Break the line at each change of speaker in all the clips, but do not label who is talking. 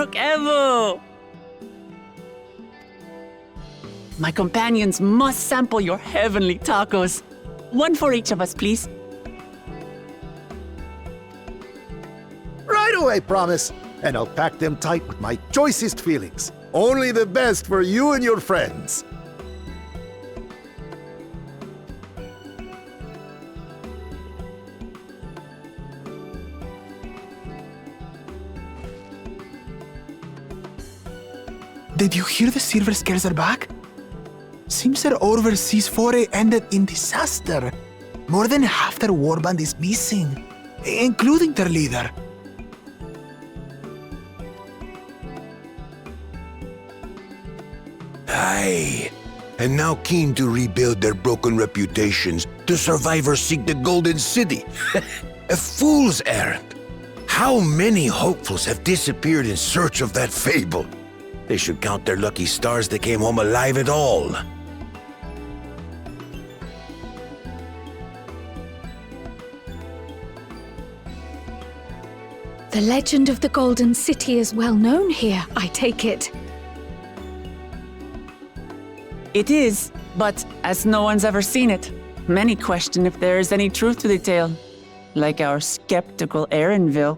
Evo! My companions must sample your heavenly tacos. One for each of us, please.
Right away, promise. And I'll pack them tight with my choicest feelings. Only the best for you and your friends.
Did you hear the Silver Scares are back? Seems their overseas foray ended in disaster. More than half their warband is missing, including their leader.
Aye. And now keen to rebuild their broken reputations, the survivors seek the Golden City. A fool's errand. How many hopefuls have disappeared in search of that fable? They should count their lucky stars they came home alive at all.
The legend of the Golden City is well known here, I take it.
It is, but as no one's ever seen it, many question if there is any truth to the tale. Like our skeptical Erinville.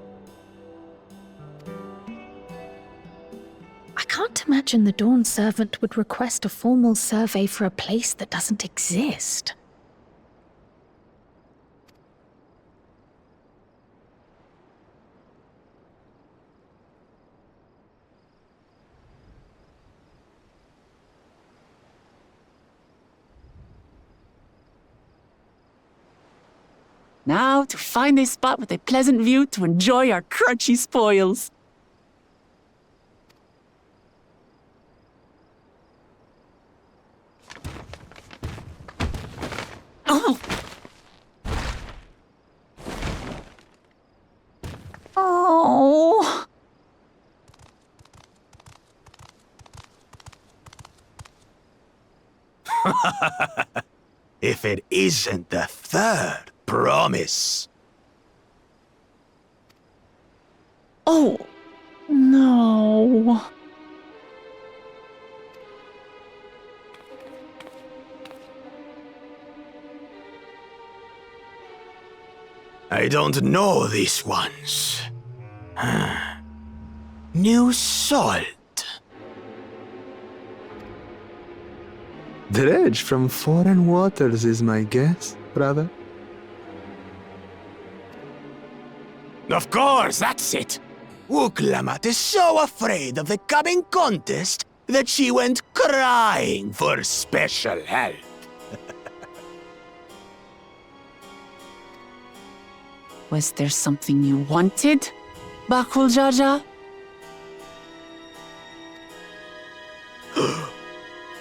I can't imagine the Dawn Servant would request a formal survey for a place that doesn't exist.
Now to find a spot with a pleasant view to enjoy our crunchy spoils. Oh! Oh!
If it isn't the third promise.
Oh, no.
I don't know these ones. New salt.
Dredge from foreign waters is my guess, brother.
Of course, that's it. Wuklamat is so afraid of the coming contest that she went crying for special help.
Was there something you wanted, Bakul Jaja?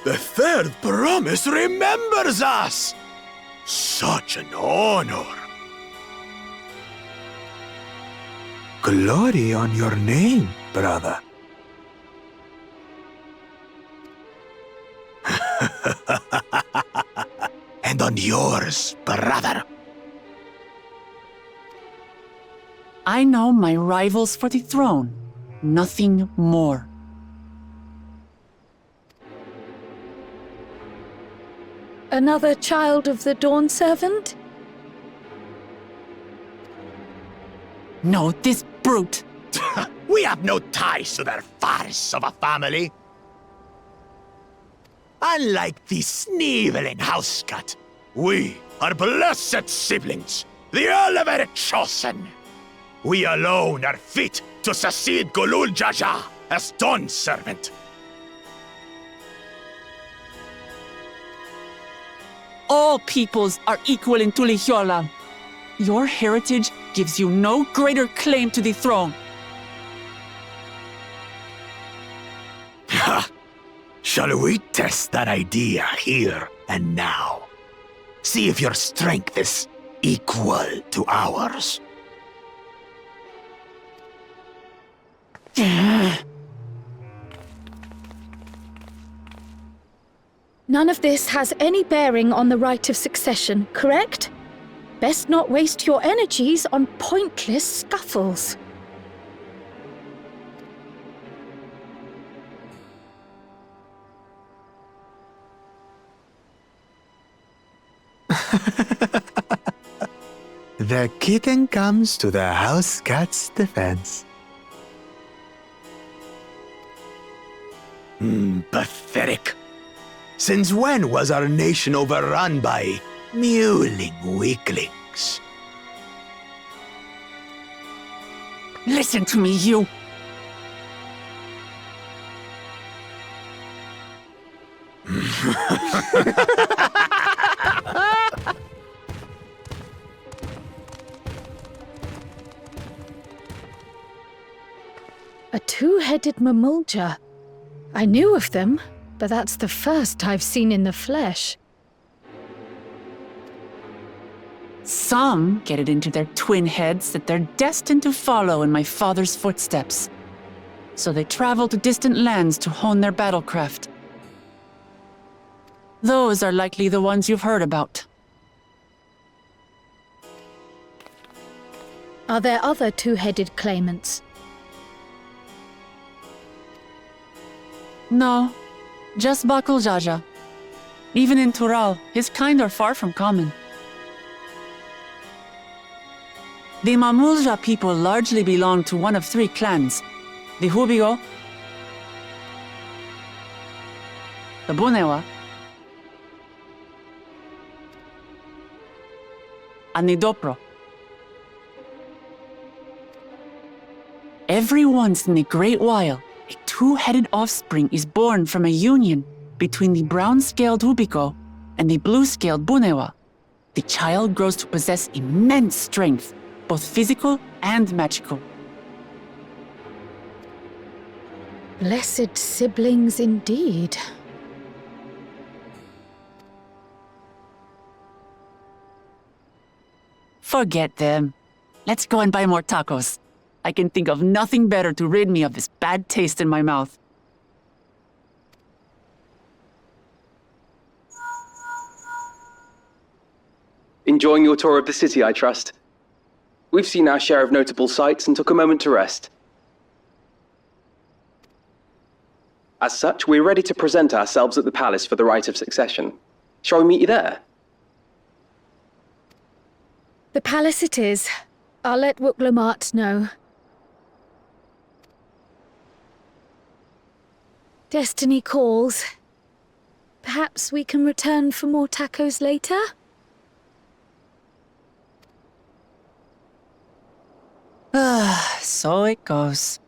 The third promise remembers us! Such an honor!
Glory on your name, brother.
And on yours, brother.
I know my rivals for the throne. Nothing more.
Another child of the Dawn Servant?
No, this brute.
We have no ties to their farce of a family. Unlike the sneevling housecut, we are blessed siblings, the elevated chosen. We alone are fit to succeed Golul Jaja as Dawn Servant.
All peoples are equal in Tulihiola. Your heritage gives you no greater claim to the throne.
Ha! Shall we test that idea here and now? See if your strength is equal to ours.
None of this has any bearing on the right of succession, correct? Best not waste your energies on pointless scuffles.
The kitten comes to the house cat's defense. Pathetic. Since when was our nation overrun by mewling weaklings?
Listen to me, you.
A two-headed mamulja. I knew of them, but that's the first I've seen in the flesh.
Some get it into their twin heads that they're destined to follow in my father's footsteps. So they travel to distant lands to hone their battlecraft. Those are likely the ones you've heard about.
Are there other two-headed claimants?
No, just Bakul Jaja. Even in Tural, his kind are far from common. The Mamulja people largely belong to one of three clans. The Hubigo, the Bunewa, and the Dopro. Every once in a great while, a two-headed offspring is born from a union between the brown-scaled Hubiko and the blue-scaled Bunewa. The child grows to possess immense strength, both physical and magical.
Blessed siblings indeed.
Forget them. Let's go and buy more tacos. I can think of nothing better to rid me of this bad taste in my mouth.
Enjoying your tour of the city, I trust. We've seen our share of notable sights and took a moment to rest. As such, we're ready to present ourselves at the palace for the rite of succession. Shall we meet you there?
The palace it is. I'll let Wuklamart know. Destiny calls. Perhaps we can return for more tacos later?
So it goes.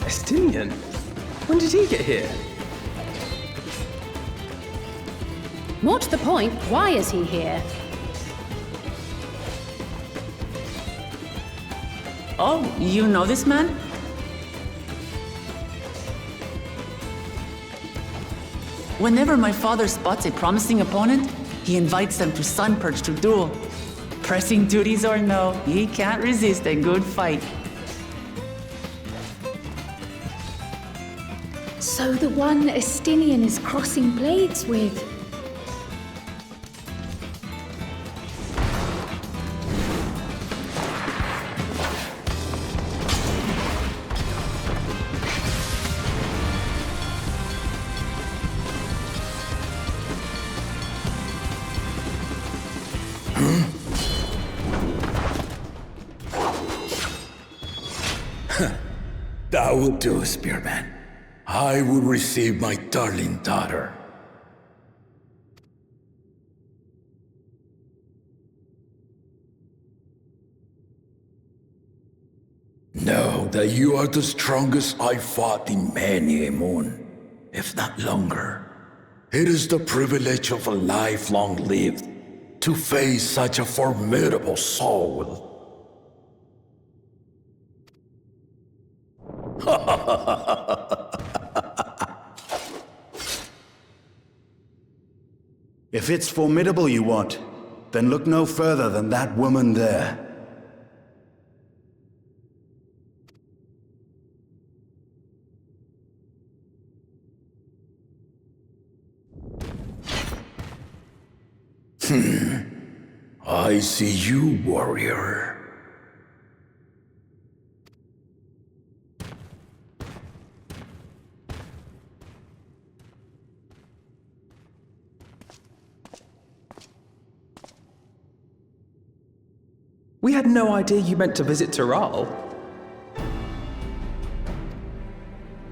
Estinian? When did he get here?
More to the point, why is he here?
Oh, you know this man? Whenever my father spots a promising opponent, he invites them to Sunperch to duel. Pressing duties or no, he can't resist a good fight.
So the one Estinian is crossing blades with.
That will do, Spearman. I will receive my darling daughter. Know that you are the strongest I fought in many a moon, if not longer. It is the privilege of a life long lived to face such a formidable soul.
If it's formidable you want, then look no further than that woman there.
I see you, warrior.
We had no idea you meant to visit Taral.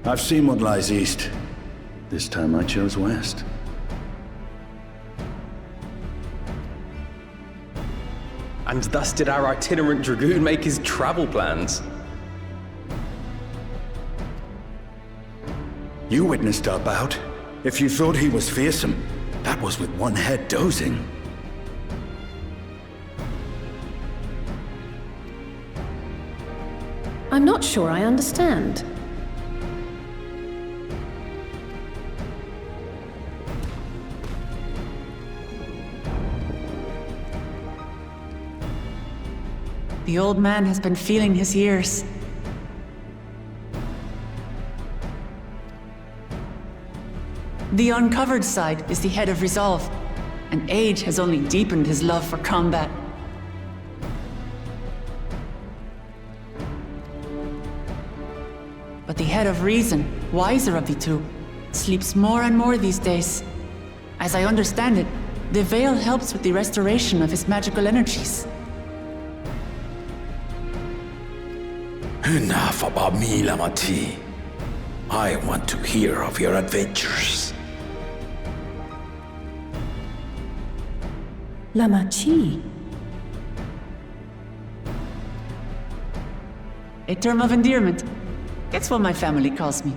I've seen what lies east. This time I chose west.
And thus did our itinerant dragoon make his travel plans.
You witnessed our bout. If you thought he was fearsome, that was with one head dozing.
I'm not sure I understand.
The old man has been feeling his years. The uncovered side is the head of resolve, and age has only deepened his love for combat. But the head of reason, wiser of the two, sleeps more and more these days. As I understand it, the veil helps with the restoration of his magical energies.
Enough about me, Lamati. I want to hear of your adventures.
Lamachi.
A term of endearment. It's what my family calls me.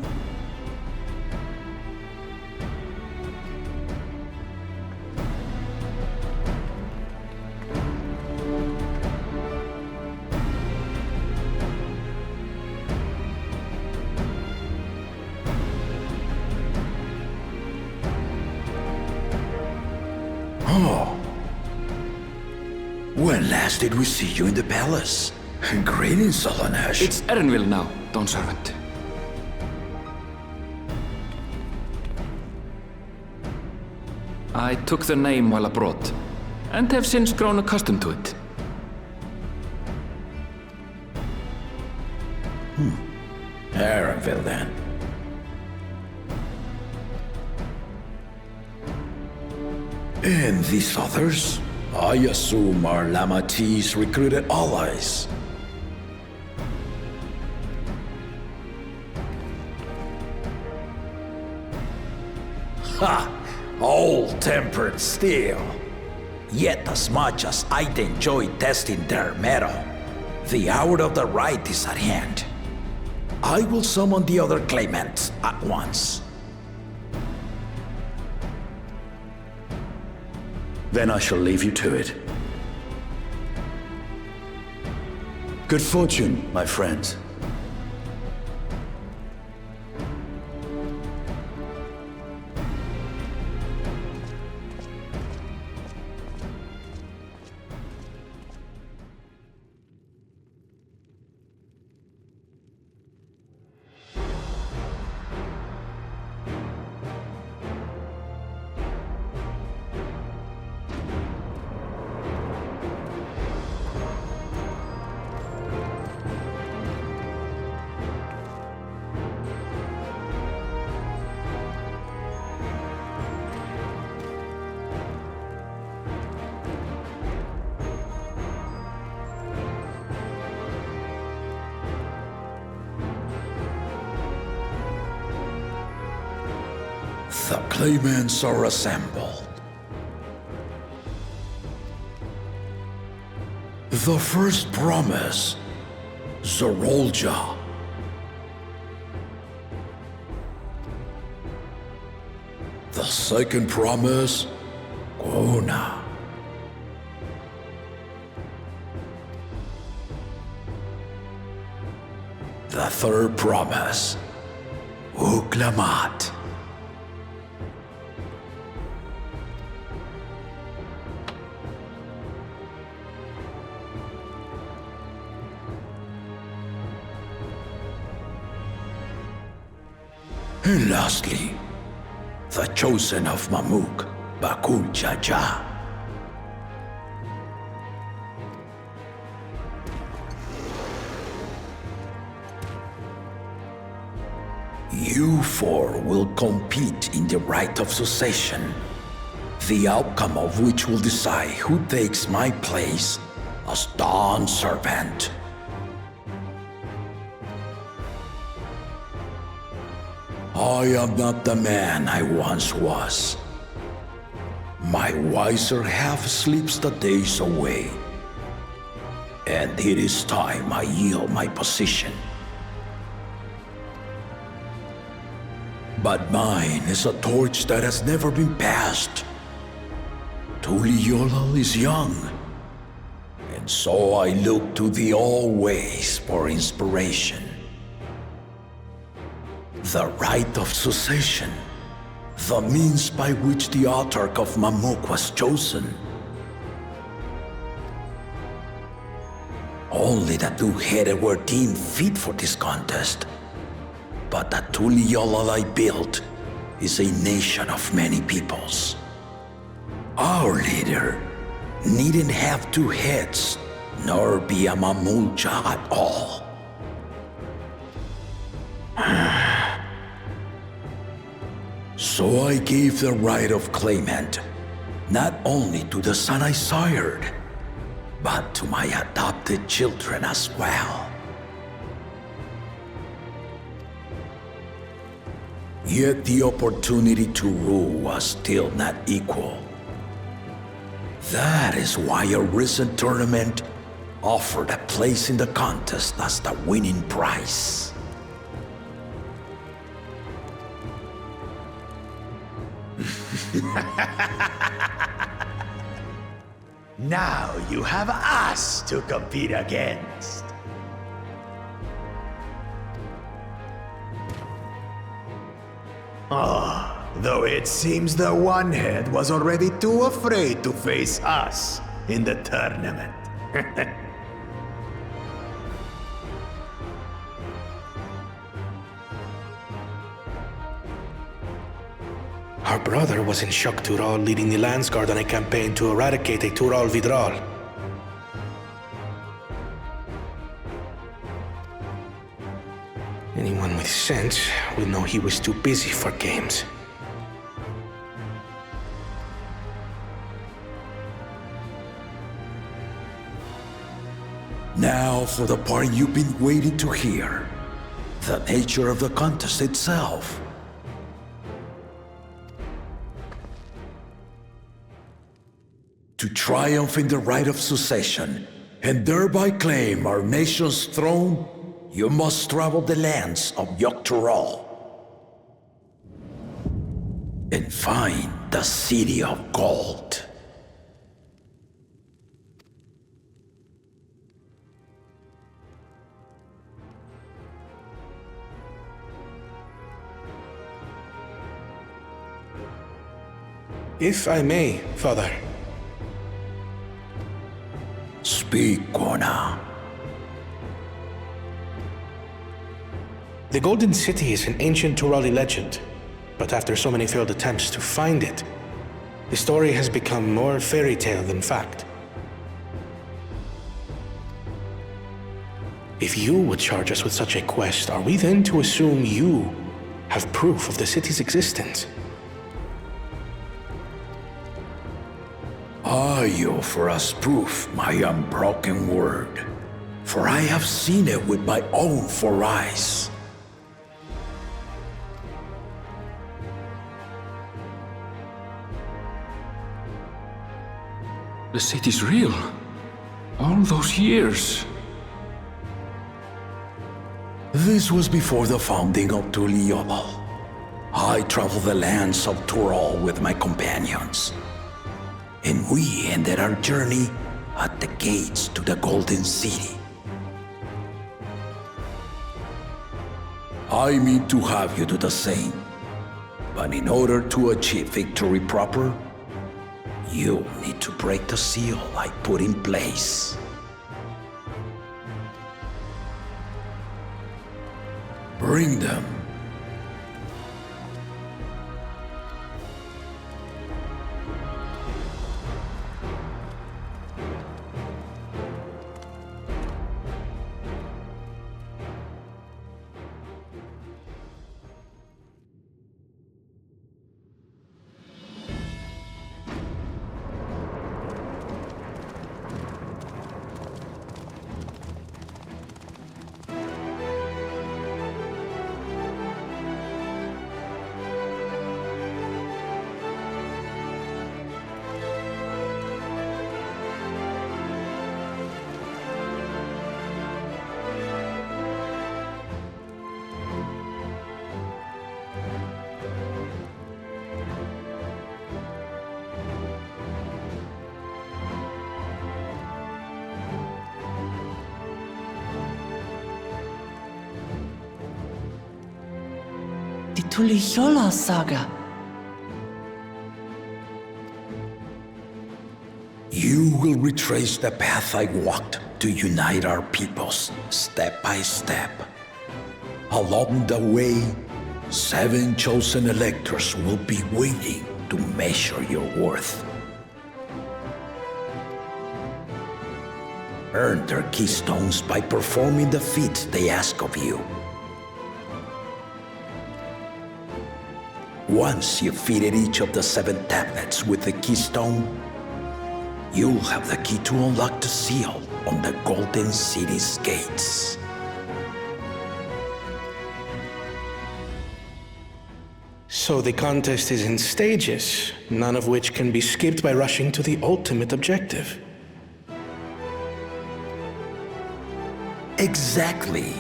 Oh. When last did we see you in the palace? Greetings, Solonesh.
It's Erenville now, Dawn Servant. I took the name while abroad, and have since grown accustomed to it.
Erenville, then. And these others? I assume are Lamati's recruited allies. Ha! All-tempered steel. Yet as much as I'd enjoy testing their metal, the hour of the right is at hand. I will summon the other claimants at once.
Then I shall leave you to it. Good fortune, my friends.
The claimants are assembled. The first promise, Zorolja. The second promise, Gona. The third promise, Uklamat. And lastly, the chosen of Mamuk, Bakul Jaja. You four will compete in the rite of succession, the outcome of which will decide who takes my place as Dawn Servant. I am not the man I once was. My wiser half sleeps the days away, and it is time I yield my position. But mine is a torch that has never been passed. Tuliyola is young, and so I look to thee always for inspiration. The rite of succession, the means by which the autarch of Mamuk was chosen. Only the two-headed were deemed fit for this contest. But the Tuliyola I built is a nation of many peoples. Our leader needn't have two heads, nor be a Mamulja at all. So I gave the right of claimant, not only to the son I sired, but to my adopted children as well. Yet the opportunity to rule was still not equal. That is why a recent tournament offered a place in the contest as the winning prize.
Now you have us to compete against. Though it seems the One-Head was already too afraid to face us in the tournament.
Our brother was in Shock Tural leading the Landsguard on a campaign to eradicate a Tural Vidral. Anyone with sense would know he was too busy for games.
Now for the part you've been waiting to hear. The nature of the contest itself. To triumph in the right of succession, and thereby claim our nation's throne, you must travel the lands of Yogg-Tural and find the City of Gold.
If I may, Father.
Speak, Kona.
The Golden City is an ancient Turali legend, but after so many failed attempts to find it, the story has become more fairy tale than fact. If you would charge us with such a quest, are we then to assume you have proof of the city's existence?
I offer us proof, my unbroken word, for I have seen it with my own 4 eyes.
The city's real. All those years.
This was before the founding of Tuliyobo. I traveled the lands of Tural with my companions, and we ended our journey at the gates to the Golden City. I mean to have you do the same, but in order to achieve victory proper, you need to break the seal I put in place. Bring them.
The Tuliyola saga.
You will retrace the path I walked to unite our peoples step by step. Along the way, 7 chosen electors will be waiting to measure your worth. Earn their keystones by performing the feats they ask of you. Once you've fitted each of the 7 tablets with the keystone, you'll have the key to unlock the seal on the Golden City's gates.
So the contest is in stages, none of which can be skipped by rushing to the ultimate objective.
Exactly.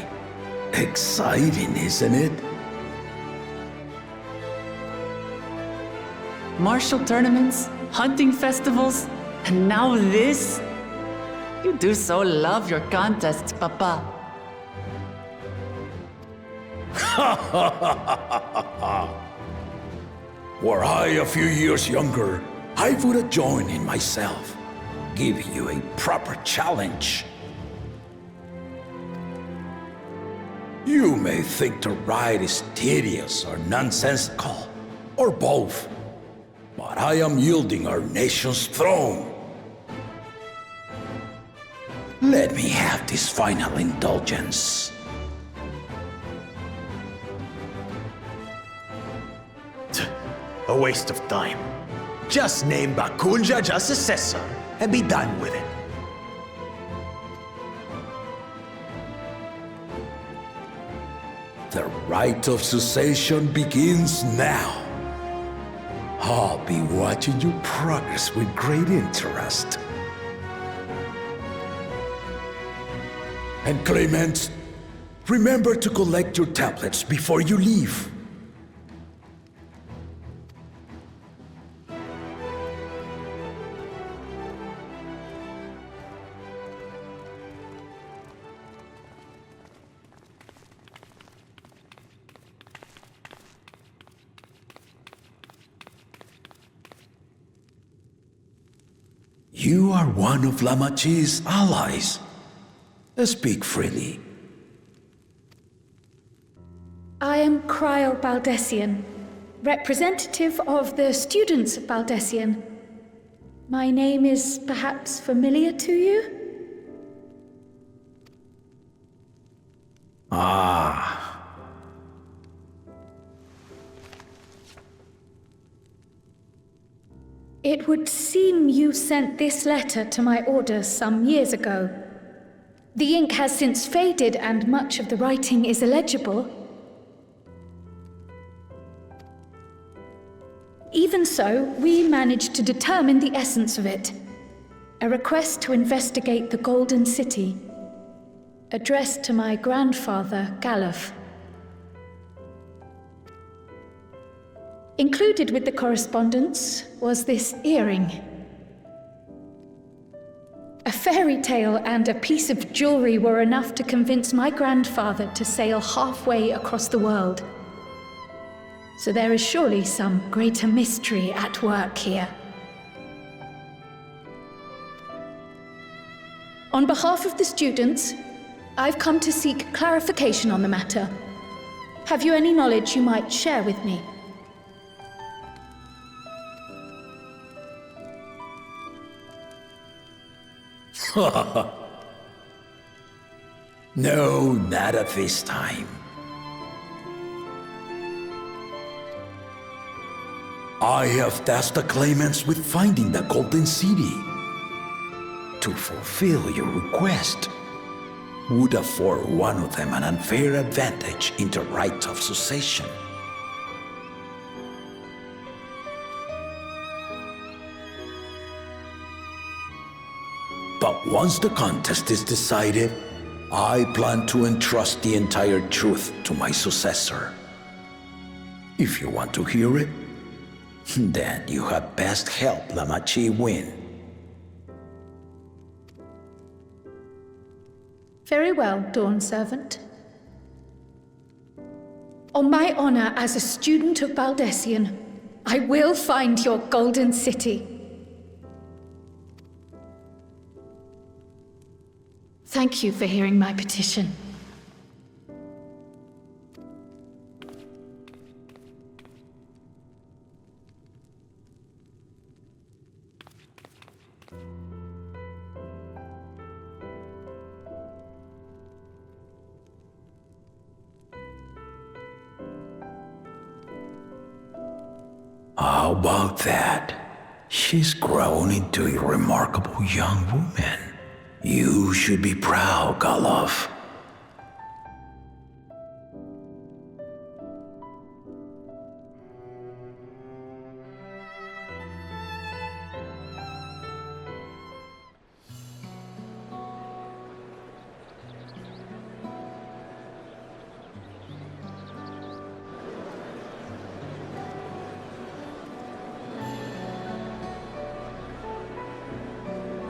Exciting, isn't it?
Martial tournaments, hunting festivals, and now this? You do so love your contests, Papa.
Were I a few years younger, I would have joined in myself, giving you a proper challenge. You may think the ride is tedious or nonsensical, or both, but I am yielding our nation's throne. Let me have this final indulgence.
A waste of time. Just name Bakunja as successor and be done with it.
The rite of succession begins now. I'll be watching you progress with great interest. And Clement, remember to collect your tablets before you leave. You are one of Lamachi's allies. Speak freely.
I am Cryle Baldessian, representative of the students of Baldessian. My name is perhaps familiar to you?
Ah.
It would seem you sent this letter to my orders some years ago. The ink has since faded and much of the writing is illegible. Even so, we managed to determine the essence of it. A request to investigate the Golden City, addressed to my grandfather, Galuf. Included with the correspondence was this earring. A fairy tale and a piece of jewelry were enough to convince my grandfather to sail halfway across the world. So there is surely some greater mystery at work here. On behalf of the students, I've come to seek clarification on the matter. Have you any knowledge you might share with me?
No, not at this time. I have tasked the claimants with finding the Golden City. To fulfill your request would afford one of them an unfair advantage in the right of succession. But once the contest is decided, I plan to entrust the entire truth to my successor. If you want to hear it, then you had best help Lamachi win.
Very well, Dawn Servant. On my honor as a student of Baldessian, I will find your Golden City. Thank you for hearing my petition.
How about that? She's grown into a remarkable young woman. You should be proud, Galov.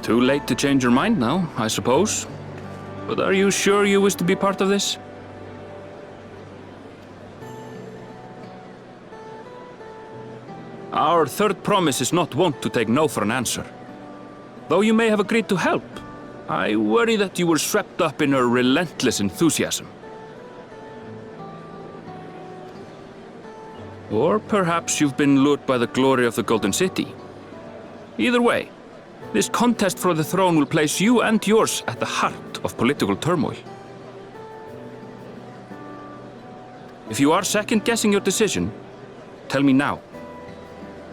Too late to change your mind now, I suppose. But are you sure you wish to be part of this? Our third promise is not wont to take no for an answer. Though you may have agreed to help, I worry that you were swept up in her relentless enthusiasm. Or perhaps you've been lured by the glory of the Golden City. Either way, this contest for the throne will place you and yours at the heart of political turmoil. If you are second-guessing your decision, tell me now.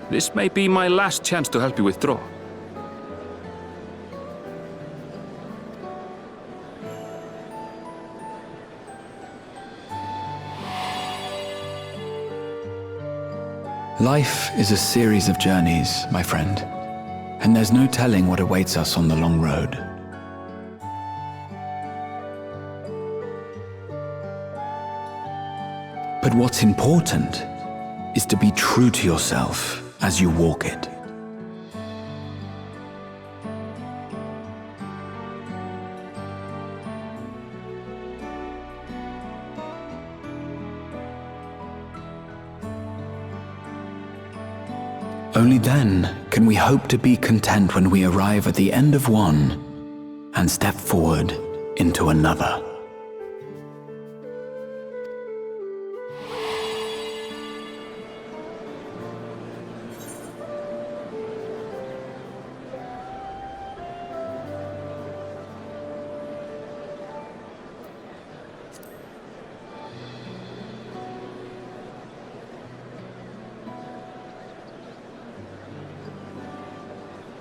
This may be my last chance to help you withdraw.
Life is a series of journeys, my friend. And there's no telling what awaits us on the long road. But what's important is to be true to yourself as you walk it. Only then can we hope to be content when we arrive at the end of one and step forward into another.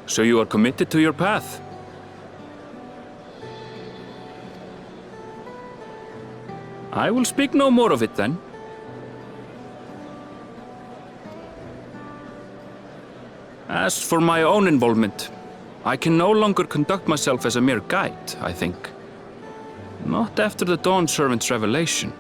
So you are committed to your path? I will speak no more of it then. As for my own involvement, I can no longer conduct myself as a mere guide, I think. Not after the Dawn Servant's revelation.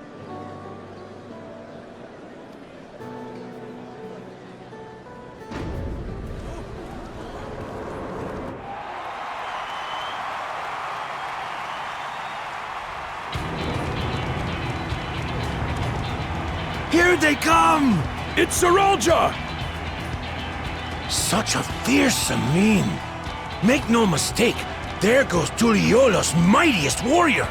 Here they come!
It's Saralja!
Such a fearsome mien. Make no mistake, there goes Tuliola's mightiest warrior.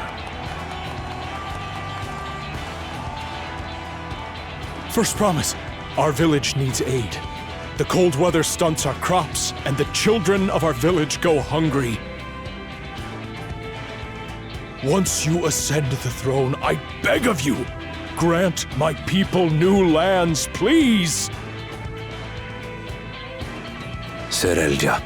First promise, our village needs aid. The cold weather stunts our crops, and the children of our village go hungry. Once you ascend the throne, I beg of you, grant my people new lands, please!
Serelja.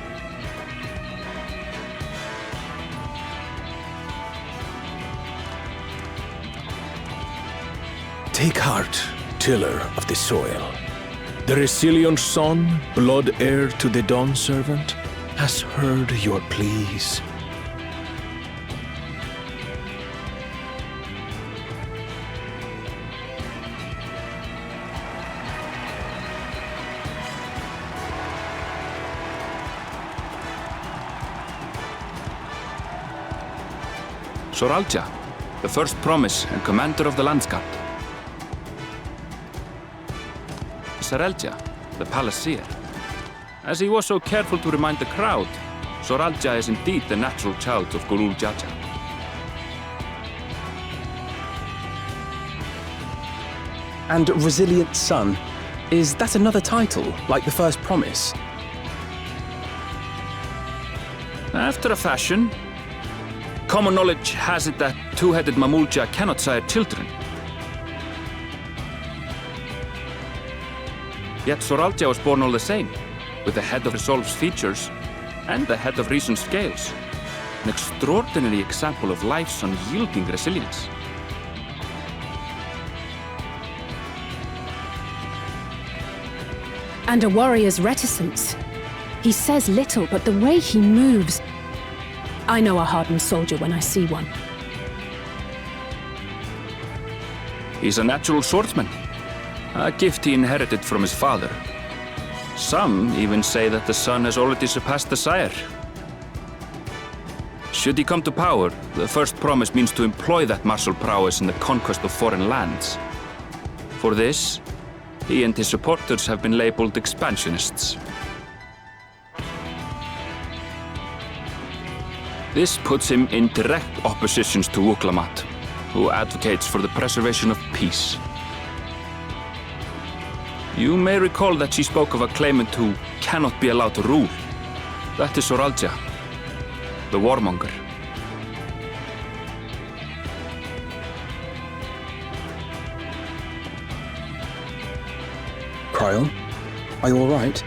Take heart, tiller of the soil. The Resilient son, blood heir to the Dawn Servant, has heard your pleas.
Soralja, the first promise and commander of the Landsguard. Serelja, the palaceer. As he was so careful to remind the crowd, Soralja is indeed the natural child of Gulul Jaja.
And Resilient Son, is that another title, like the first promise?
After a fashion. Common knowledge has it that two-headed Mamulja cannot sire children. Yet Soraltia was born all the same, with the head of Resolve's features and the head of Reason's scales. An extraordinary example of life's unyielding resilience.
And a warrior's reticence. He says little, but the way he moves... I know a hardened soldier when I see one.
He's a natural swordsman, a gift he inherited from his father. Some even say that the son has already surpassed the sire. Should he come to power, the first promise means to employ that martial prowess in the conquest of foreign lands. For this, he and his supporters have been labeled expansionists. This puts him in direct opposition to Wuklamat, who advocates for the preservation of peace. You may recall that she spoke of a claimant who cannot be allowed to rule. That is Soraltia, the warmonger.
Cryle, are you all right?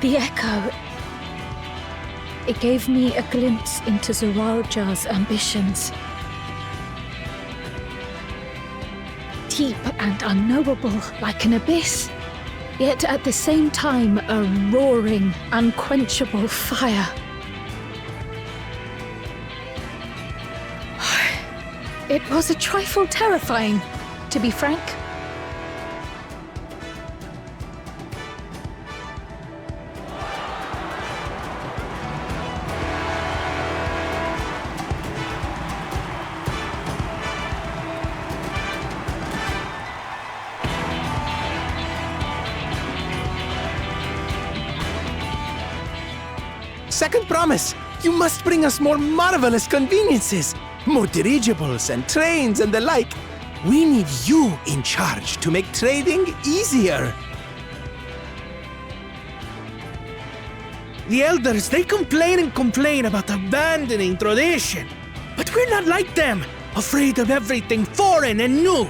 The echo. It gave me a glimpse into Zoralja's ambitions. Deep and unknowable, like an abyss. Yet at the same time, a roaring, unquenchable fire. It was a trifle terrifying, to be frank.
Second promise! You must bring us more marvelous conveniences! More dirigibles and trains and the like! We need you in charge to make trading easier!
The elders, they complain and complain about abandoning tradition. But we're not like them, afraid of everything foreign and new.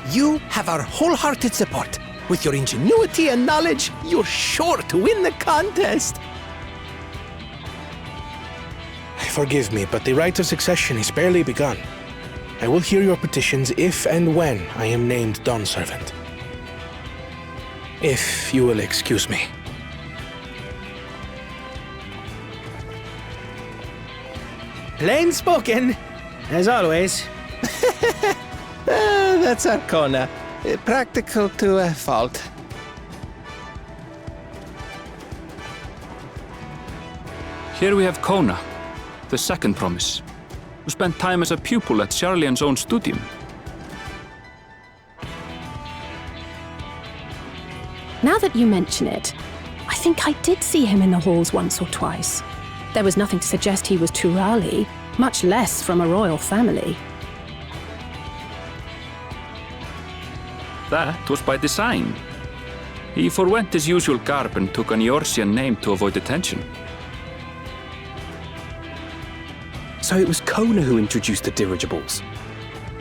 You have our wholehearted support. With your ingenuity and knowledge, you're sure to win the contest.
Forgive me, but the right of succession is barely begun. I will hear your petitions if and when I am named Dawn Servant. If you will excuse me.
Plain spoken, as always.
That's Arcona. Practical to a fault.
Here we have Kona, the second promise, who spent time as a pupil at Sharlian's own studium.
Now that you mention it, I think I did see him in the halls once or twice. There was nothing to suggest he was Turali, much less from a royal family.
That was by design. He forwent his usual garb and took an Eorzean name to avoid attention.
So it was Kona who introduced the dirigibles.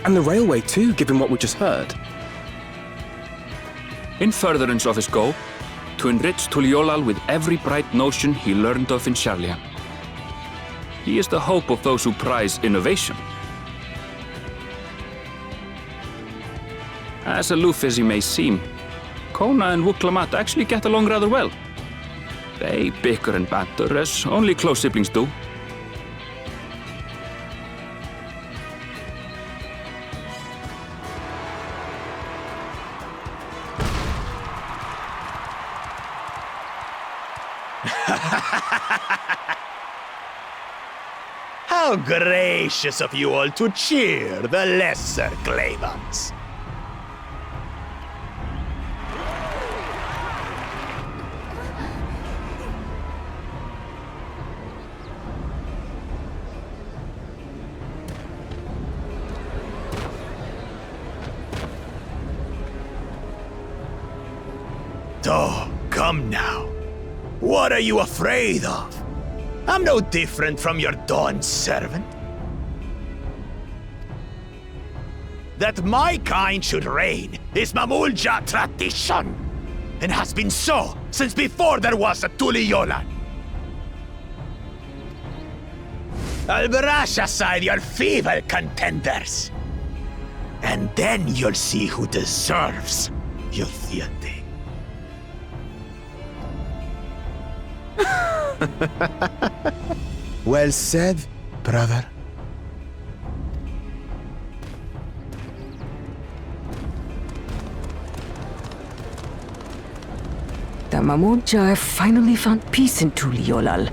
And the railway too, given what we just heard.
In furtherance of his goal, to enrich Tuliolal with every bright notion he learned of in Sharlian. He is the hope of those who prize innovation. As aloof as he may seem, Kona and Wuklamat actually get along rather well. They bicker and banter as only close siblings do.
How gracious of you all to cheer the lesser claimants. Oh, come now. What are you afraid of? I'm no different from your Dawn servant. That my kind should reign is Mamulja tradition, and has been so since before there was a Tuliyolan. I'll brush aside your feeble contenders, and then you'll see who deserves your fealty.
Well said, brother.
The Mamulja have finally found peace in Tuliolal.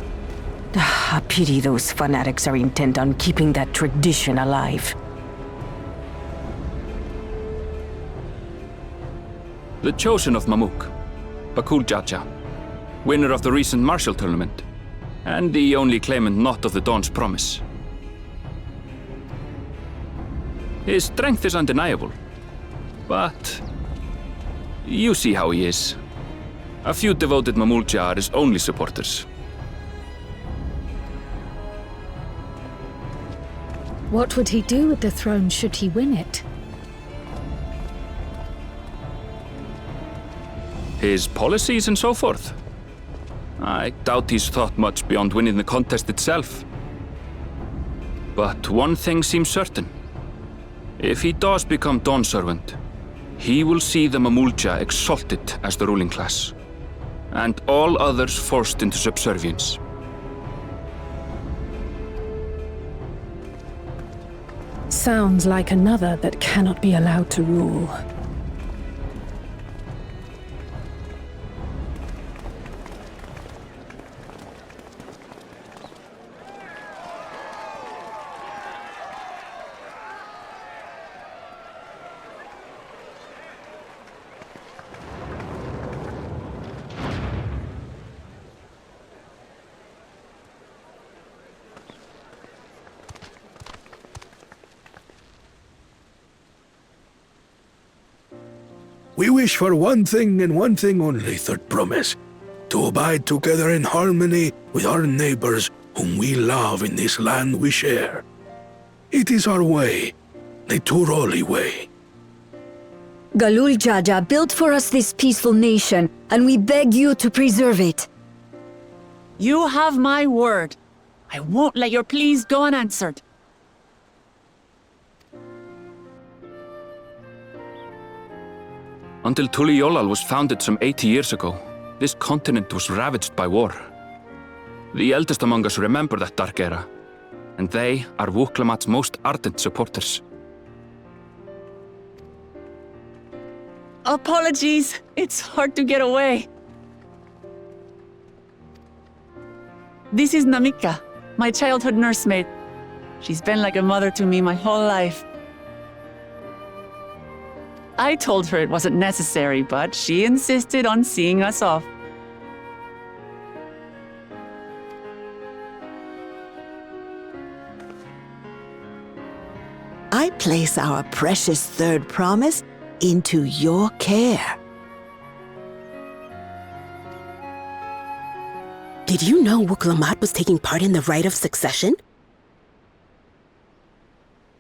I pity those fanatics are intent on keeping that tradition alive.
The chosen of Mamuk, Bakul Jaja, winner of the recent martial tournament, and the only claimant not of the Dawn's promise. His strength is undeniable, but you see how he is. A few devoted Mamulja are his only supporters.
What would he do with the throne should he win it?
His policies and so forth? I doubt he's thought much beyond winning the contest itself. But one thing seems certain. If he does become Dawn Servant, he will see the Mamulja exalted as the ruling class, and all others forced into subservience.
Sounds like another that cannot be allowed to rule.
We wish for one thing and one thing only, Third Promise. To abide together in harmony with our neighbors whom we love in this land we share. It is our way, the Turoli way.
Galul Jaja built for us this peaceful nation, and we beg you to preserve it.
You have my word. I won't let your pleas go unanswered.
Until Tuliyollal was founded some 80 years ago, this continent was ravaged by war. The eldest among us remember that dark era, and they are Wuklamat's most ardent supporters.
Apologies. It's hard to get away. This is Namika, my childhood nursemaid. She's been like a mother to me my whole life. I told her it wasn't necessary, but she insisted on seeing us off.
I place our precious Third Promise into your care.
Did you know Wuklamat was taking part in the rite of succession?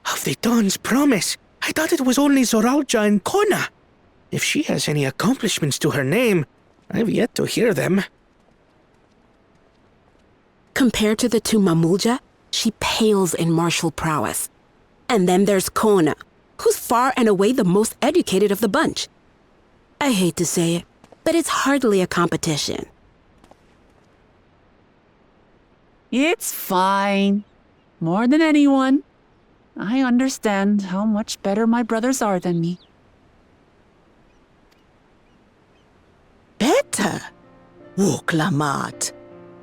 Of the Dawn's promise? I thought it was only Zoralja and Kona. If she has any accomplishments to her name, I've yet to hear them.
Compared to the two Mamulja, she pales in martial prowess. And then there's Kona, who's far and away the most educated of the bunch. I hate to say it, but it's hardly a competition.
It's fine. More than anyone, I understand how much better my brothers are than me.
Better? Wuklamat,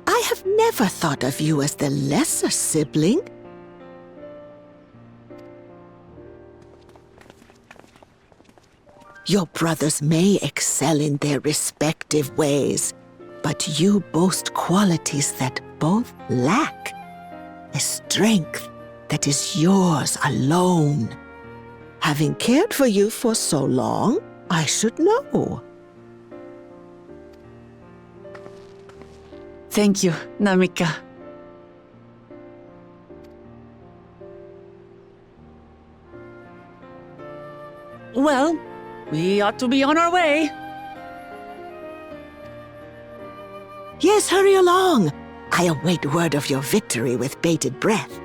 I have never thought of you as the lesser sibling. Your brothers may excel in their respective ways, but you boast qualities that both lack. A strength that is yours alone. Having cared for you for so long, I should know.
Thank you, Namika. We ought to be on our way.
Yes, hurry along. I await word of your victory with bated breath.